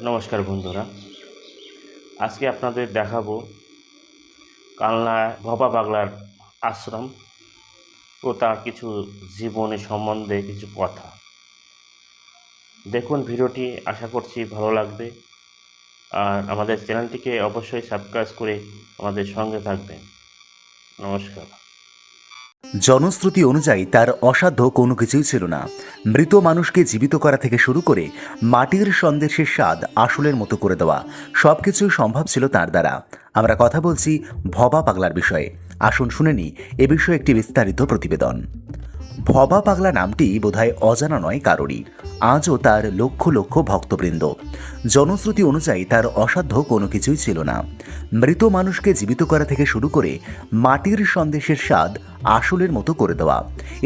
নমস্কার বন্ধুরা, আজকে আপনাদের দেখাবো কালনা ভবা পাগলার আশ্রম ও তার কিছু জীবনী সম্বন্ধে কিছু কথা। দেখুন ভিডিওটি, আশা করছি ভালো লাগবে। আর আমাদের চ্যানেলটিকে অবশ্যই সাবস্ক্রাইব করে আমাদের সঙ্গে থাকবেন। নমস্কার। জনশ্রুতি অনুযায়ী তার অসাধ্য কোনো কিছুই ছিল না। মৃত মানুষকে জীবিত করা থেকে শুরু করে মাটির সন্দেশের স্বাদ আসলের মতো করে দেওয়া সবকিছুই সম্ভব ছিল তার দ্বারা। আমরা কথা বলছি ভবা পাগলার বিষয়ে। আসুন শুনে নিই এ বিষয়ে একটি বিস্তারিত প্রতিবেদন। ভবা পাগলা নামটি বোধহয় অজানা নয় কারোরই। আজও তার লক্ষ লক্ষ ভক্তবৃন্দ। জনশ্রুতি অনুযায়ী তার অসাধ্য কোনো কিছুই ছিল না। মৃত মানুষকে জীবিত করা থেকে শুরু করে মাটির সন্দেশের স্বাদ আসলের মতো করে দেওয়া,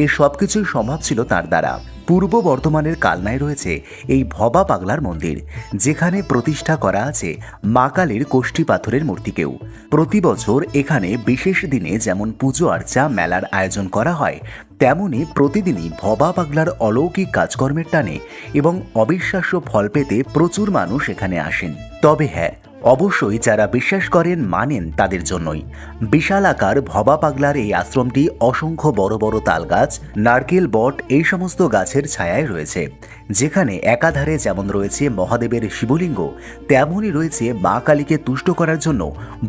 এই সব কিছুই সম্ভব ছিল তার দ্বারা। পূর্ব বর্ধমানের কালনায় রয়েছে এই ভবা পাগলার মন্দির, যেখানে প্রতিষ্ঠা করা আছে মা কালীর কোষ্ঠী পাথরের মূর্তিকেও। প্রতি বছর এখানে বিশেষ দিনে যেমন পুজো আর্চা মেলার আয়োজন করা হয়, তেমনি প্রতিদিনই ভবা পাগলার অলৌকিক কাজকর্মের টানে এবং অবিশ্বাস্য ফল পেতে প্রচুর মানুষ এখানে আসেন। তবে হ্যাঁ, অবশ্যই যারা বিশ্বাস করেন মানেন তাদের জন্যই। বিশাল আকার ভবা পাগলার এই আশ্রমটি অসংখ্য বড় বড় তাল গাছ, নারকেল, বট এই সমস্ত গাছের ছায়ায় রয়েছে, যেখানে একাধারে যেমন রয়েছে মহাদেবের শিবলিঙ্গ, তেমনই রয়েছে মা কালীকে তুষ্ট করার জন্য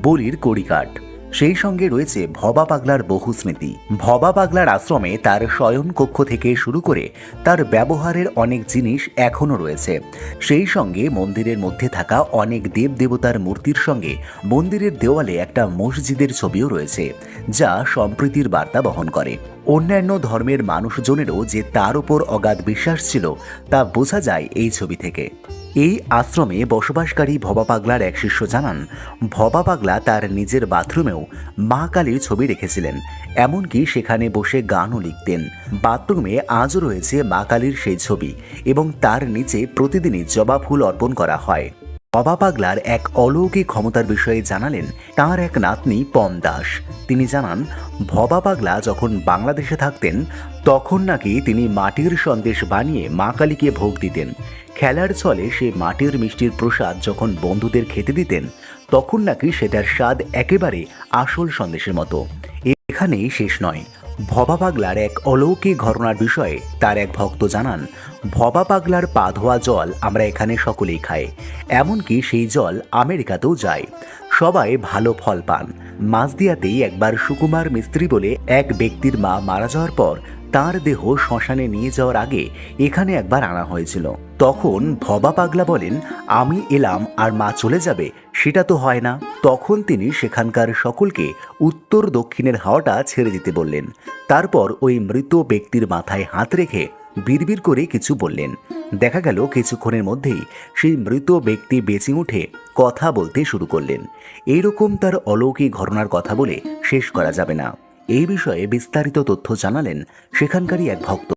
বলির কড়িকাঠ। সেই সঙ্গে রয়েছে ভবা পাগলার বহু স্মৃতি। ভবা পাগলার আশ্রমে তার শয়ন কক্ষ থেকে শুরু করে তার ব্যবহারের অনেক জিনিস এখনও রয়েছে। সেই সঙ্গে মন্দিরের মধ্যে থাকা অনেক দেব দেবতার মূর্তির সঙ্গে মন্দিরের দেওয়ালে একটা মসজিদের ছবিও রয়েছে, যা সম্প্রীতির বার্তা বহন করে। অন্যান্য ধর্মের মানুষজনেরও যে তার উপর অগাধ বিশ্বাস ছিল তা বোঝা যায় এই ছবি থেকে। এই আশ্রমে বসবাসকারী ভবা পাগলার এক শিষ্য জানান, ভবা পাগলা তার নিজের বাথরুমেও মা কালীর ছবি রেখেছিলেন, এমনকি সেখানে বসে গানও লিখতেন। বাথরুমে আজও রয়েছে মা কালীর সেই ছবি এবং তার নিচে প্রতিদিনই জবা ফুল অর্পণ করা হয়। ভবা পাগলার এক অলৌকিক ক্ষমতার বিষয়ে জানালেন তাঁর এক নাতনি পম দাস। তিনি জানান, ভবা পাগলা যখন বাংলাদেশে থাকতেন তখন নাকি তিনি মাটির সন্দেশ বানিয়ে মা কালীকে ভোগ দিতেন। খেলার ছলে সে মাটির মিষ্টির প্রসাদ যখন বন্ধুদের খেতে দিতেন, তখন নাকি সেটার স্বাদ একেবারে আসল সন্দেশের মতো। এখানেই শেষ নয়, ভবা পাগলার এক অলৌকিক ঘটনার বিষয়ে তার এক ভক্ত জানান, ভবা পাগলার পা ধোয়া জল আমরা এখানে সকলেই খাই, এমনকি সেই জল আমেরিকাতেও যায়। সবাই ভালো ফল পান। মাঝদিয়াতেই একবার সুকুমার মিস্ত্রি বলে এক ব্যক্তির মা মারা যাওয়ার পর তার দেহ শ্মশানে নিয়ে যাওয়ার আগে এখানে একবার আনা হয়েছিল। তখন ভবা পাগলা বলেন, আমি এলাম আর মা চলে যাবে, সেটা তো হয় না। তখন তিনি সেখানকার সকলকে উত্তর দক্ষিণের হাওয়াটা ছেড়ে দিতে বললেন। তারপর ওই মৃত ব্যক্তির মাথায় হাত রেখে বিড়বিড় করে কিছু বললেন। দেখা গেল কিছুক্ষণের মধ্যেই সেই মৃত ব্যক্তি বেঁচে উঠে কথা বলতে শুরু করলেন। এইরকম তার অলৌকিক ঘটনার কথা বলে শেষ করা যাবে না। এই বিষয়ে বিস্তারিত তথ্য জানালেন সেখানকারই এক ভক্ত।